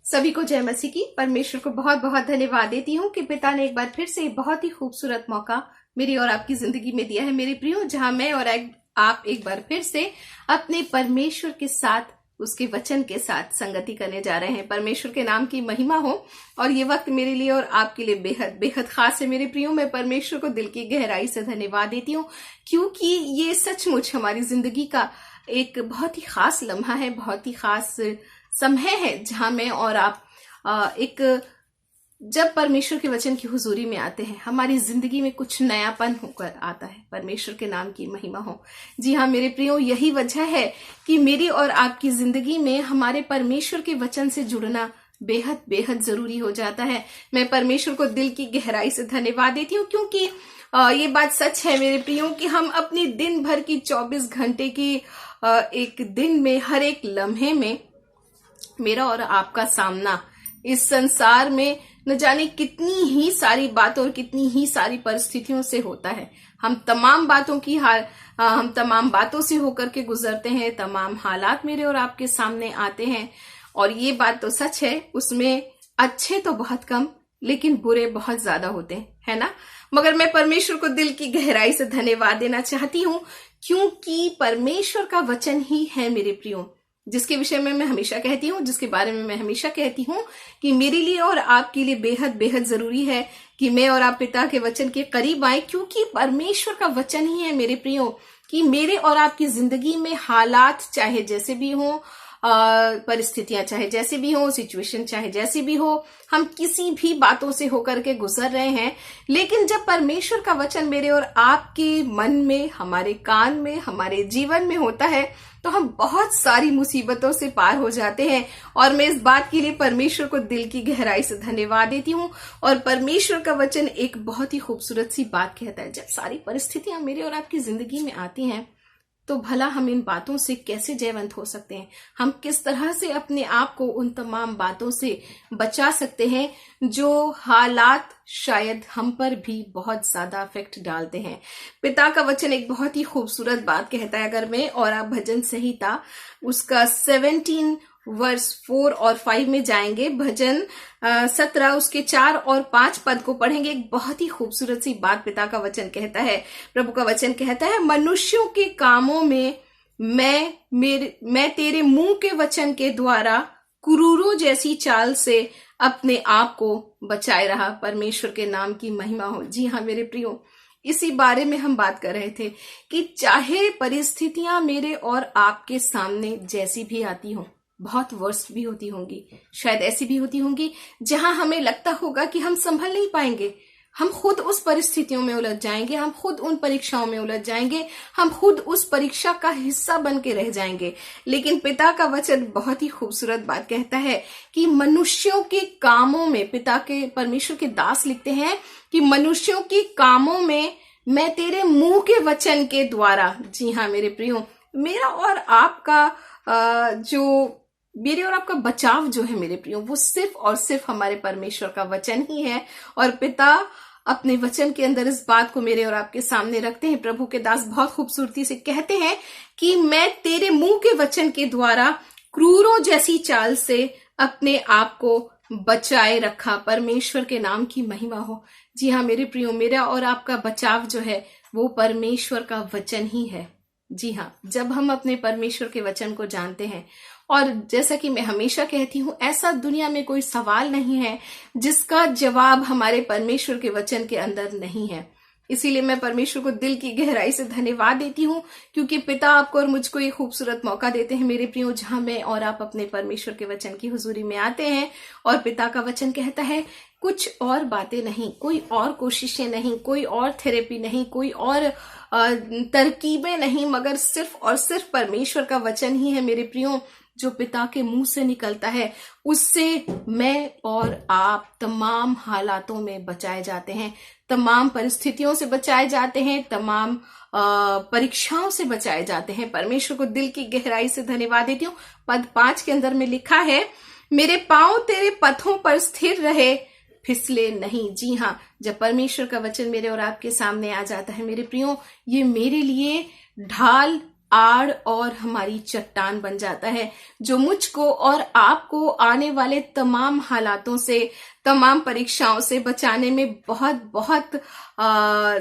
सभी को जय मसीह की। परमेश्वर को बहुत बहुत धन्यवाद देती हूँ कि पिता ने एक बार फिर से बहुत ही खूबसूरत मौका मेरी और आपकी जिंदगी में दिया है मेरे प्रियो, जहां मैं और आप एक बार फिर से अपने परमेश्वर के साथ, उसके वचन के साथ संगति करने जा रहे हैं। परमेश्वर के नाम की महिमा हो। और ये वक्त मेरे लिए और आपके लिए बेहद बेहद खास है मेरे प्रियो। मैं परमेश्वर को दिल की गहराई से धन्यवाद देती हूँ, क्योंकि ये सचमुच हमारी जिंदगी का एक बहुत ही खास लम्हा है, बहुत ही खास समय है, जहां मैं और आप जब परमेश्वर के वचन की हुजूरी में आते हैं, हमारी जिंदगी में कुछ नयापन होकर आता है। परमेश्वर के नाम की महिमा हो। जी हाँ मेरे प्रियो, यही वजह है कि मेरी और आपकी जिंदगी में हमारे परमेश्वर के वचन से जुड़ना बेहद बेहद जरूरी हो जाता है। मैं परमेश्वर को दिल की गहराई से धन्यवाद देती हूँ, क्योंकि ये बात सच है मेरे प्रियो कि हम अपनी दिन भर की 24 घंटे की एक दिन में, हर एक लम्हे में मेरा और आपका सामना इस संसार में न जाने कितनी ही सारी बातों और कितनी ही सारी परिस्थितियों से होता है। हम तमाम बातों से होकर के गुजरते हैं। तमाम हालात मेरे और आपके सामने आते हैं, और ये बात तो सच है, उसमें अच्छे तो बहुत कम लेकिन बुरे बहुत ज्यादा होते हैं, है ना। मगर मैं परमेश्वर को दिल की गहराई से धन्यवाद देना चाहती हूँ, क्योंकि परमेश्वर का वचन ही है मेरे प्रियो, जिसके विषय में मैं हमेशा कहती हूँ, जिसके बारे में मैं हमेशा कहती हूँ कि मेरे लिए और आपके लिए बेहद बेहद जरूरी है कि मैं और आप पिता के वचन के करीब आए, क्योंकि परमेश्वर का वचन ही है मेरे प्रियो कि मेरे और आपकी जिंदगी में हालात चाहे जैसे भी हो, परिस्थितियां चाहे जैसे भी हो, सिचुएशन चाहे जैसी भी हो, हम किसी भी बातों से होकर के गुजर रहे हैं, लेकिन जब परमेश्वर का वचन मेरे और आपके मन में, हमारे कान में, हमारे जीवन में होता है, तो हम बहुत सारी मुसीबतों से पार हो जाते हैं। और मैं इस बात के लिए परमेश्वर को दिल की गहराई से धन्यवाद देती हूँ। और परमेश्वर का वचन एक बहुत ही खूबसूरत सी बात कहता है, जब सारी परिस्थितियां मेरे और आपकी जिंदगी में आती हैं, तो भला हम इन बातों से कैसे जयवंत हो सकते हैं, हम किस तरह से अपने आप को उन तमाम बातों से बचा सकते हैं जो हालात शायद हम पर भी बहुत ज्यादा इफेक्ट डालते हैं। पिता का वचन एक बहुत ही खूबसूरत बात कहता है। अगर मैं और आप भजन संहिता उसका 17 वर्स 4 और 5 में जाएंगे, भजन 17 उसके 4 और 5 पद को पढ़ेंगे, एक बहुत ही खूबसूरत सी बात पिता का वचन कहता है। प्रभु का वचन कहता है, मनुष्यों के कामों में मैं तेरे मुंह के वचन के द्वारा क्रूरों जैसी चाल से अपने आप को बचाए रहा। परमेश्वर के नाम की महिमा हो। जी हाँ मेरे प्रियो, इसी बारे में हम बात कर रहे थे कि चाहे परिस्थितियां मेरे और आपके सामने जैसी भी आती हो, बहुत वर्स्ट भी होती होंगी, शायद ऐसी भी होती होंगी जहां हमें लगता होगा कि हम संभल नहीं पाएंगे, हम खुद उस परिस्थितियों में उलझ जाएंगे, हम खुद उन परीक्षाओं में उलझ जाएंगे, हम खुद उस परीक्षा का हिस्सा बन के रह जाएंगे। लेकिन पिता का वचन बहुत ही खूबसूरत बात कहता है कि मनुष्यों के कामों में, पिता के परमेश्वर के दास लिखते हैं कि मनुष्यों के कामों में मैं तेरे मुंह के वचन के द्वारा। जी हाँ मेरे प्रियो, मेरा और आपका बचाव जो है मेरे प्रियो, वो सिर्फ और सिर्फ हमारे परमेश्वर का वचन ही है। और पिता अपने वचन के अंदर इस बात को मेरे और आपके सामने रखते हैं। प्रभु के दास बहुत खूबसूरती से कहते हैं कि मैं तेरे मुंह के वचन के द्वारा क्रूरों जैसी चाल से अपने आप को बचाए रखा। परमेश्वर के नाम की महिमा हो। जी हाँ मेरे प्रियो, मेरा और आपका बचाव जो है वो परमेश्वर का वचन ही है। जी हाँ, जब हम अपने परमेश्वर के वचन को जानते हैं, और जैसा कि मैं हमेशा कहती हूँ, ऐसा दुनिया में कोई सवाल नहीं है जिसका जवाब हमारे परमेश्वर के वचन के अंदर नहीं है। इसीलिए मैं परमेश्वर को दिल की गहराई से धन्यवाद देती हूँ, क्योंकि पिता आपको और मुझको एक खूबसूरत मौका देते हैं मेरे प्रियो, जहां मैं और आप अपने परमेश्वर के वचन की हुजूरी में आते हैं। और पिता का वचन कहता है, कुछ और बातें नहीं, कोई और कोशिशें नहीं, कोई और थेरेपी नहीं, कोई और तरकीबें नहीं, मगर सिर्फ और सिर्फ परमेश्वर का वचन ही है मेरे प्रियो, जो पिता के मुंह से निकलता है। उससे मैं और आप तमाम हालातों में बचाए जाते हैं, तमाम परिस्थितियों से बचाए जाते हैं, तमाम परीक्षाओं से बचाए जाते हैं। परमेश्वर को दिल की गहराई से धन्यवाद देती हूँ। पद 5 के अंदर में लिखा है, मेरे पांव तेरे पथों पर स्थिर रहे, फिसले नहीं। जी हाँ, जब परमेश्वर का वचन मेरे और आपके सामने आ जाता है मेरे प्रियो, ये मेरे लिए ढाल आड़ और हमारी चट्टान बन जाता है, जो मुझको और आपको आने वाले तमाम हालातों से, तमाम परीक्षाओं से बचाने में बहुत बहुत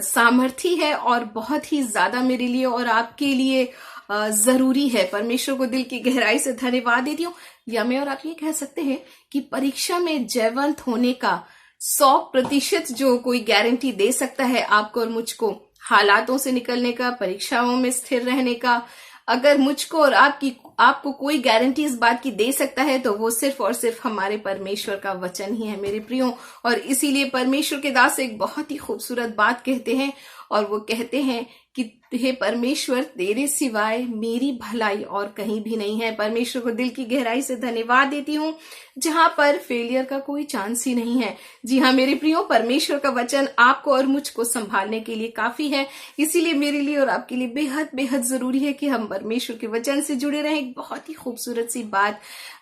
सामर्थी है और बहुत ही ज्यादा मेरे लिए और आपके लिए जरूरी है। परमेश्वर को दिल की गहराई से धन्यवाद देती हूँ। या मैं और आप ये कह सकते हैं कि परीक्षा में जयवंत होने का 100% जो कोई गारंटी दे सकता है आपको और मुझको, हालातों से निकलने का, परीक्षाओं में स्थिर रहने का, अगर मुझको और आपको कोई गारंटी इस बात की दे सकता है तो वो सिर्फ और सिर्फ हमारे परमेश्वर का वचन ही है मेरे प्रियो। और इसीलिए परमेश्वर के दास एक बहुत ही खूबसूरत बात कहते हैं, और वो कहते हैं कि हे परमेश्वर, तेरे सिवाय मेरी भलाई और कहीं भी नहीं है। परमेश्वर को दिल की गहराई से धन्यवाद देती हूँ, जहां पर फेलियर का कोई चांस ही नहीं है। जी हाँ मेरे प्रियो, परमेश्वर का वचन आपको और मुझको संभालने के लिए काफी है। इसीलिए मेरे लिए और आपके लिए बेहद बेहद जरूरी है कि हम परमेश्वर के वचन से जुड़े रहें। एक बहुत ही खूबसूरत सी बात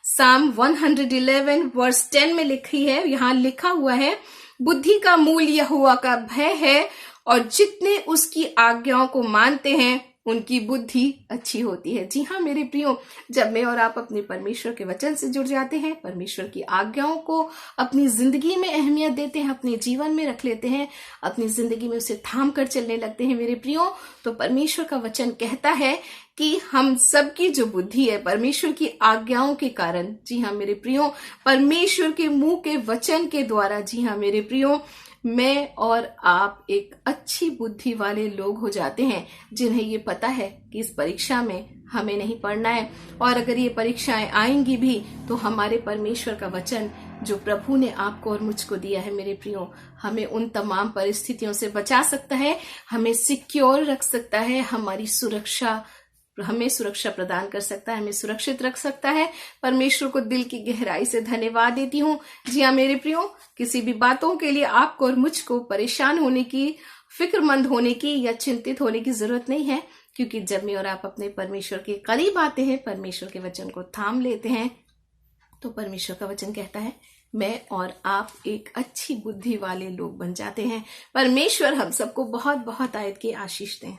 साम 111 वर्स 10 में लिखी है। यहाँ लिखा हुआ है, बुद्धि का मूल यहोवा का भय है, और जितने उसकी आज्ञाओं को मानते हैं उनकी बुद्धि अच्छी होती है। जी हाँ मेरे प्रियो, जब मैं और आप अपने परमेश्वर के वचन से जुड़ जाते हैं, परमेश्वर की आज्ञाओं को अपनी जिंदगी में अहमियत देते हैं, अपने जीवन में रख लेते हैं, अपनी जिंदगी में उसे थाम कर चलने लगते हैं मेरे प्रियो, तो परमेश्वर का वचन कहता है कि हम सबकी जो बुद्धि है परमेश्वर की आज्ञाओं के कारण, जी हाँ मेरे प्रियो, परमेश्वर के मुंह के वचन के द्वारा, जी हाँ मेरे प्रियो, मैं और आप एक अच्छी बुद्धि वाले लोग हो जाते हैं, जिन्हें ये पता है कि इस परीक्षा में हमें नहीं पढ़ना है, और अगर ये परीक्षाएं आएंगी भी तो हमारे परमेश्वर का वचन जो प्रभु ने आपको और मुझको दिया है मेरे प्रियो, हमें उन तमाम परिस्थितियों से बचा सकता है, हमें सिक्योर रख सकता है, हमें सुरक्षा प्रदान कर सकता है, हमें सुरक्षित रख सकता है। परमेश्वर को दिल की गहराई से धन्यवाद देती हूँ। जी हाँ मेरे प्रियो, किसी भी बातों के लिए आपको और मुझको परेशान होने की, फिक्रमंद होने की या चिंतित होने की जरूरत नहीं है, क्योंकि जब मैं और आप अपने परमेश्वर के करीब आते हैं, परमेश्वर के वचन को थाम लेते हैं, तो परमेश्वर का वचन कहता है मैं और आप एक अच्छी बुद्धि वाले लोग बन जाते हैं। परमेश्वर हम सबको बहुत बहुत आयत की आशीष दें।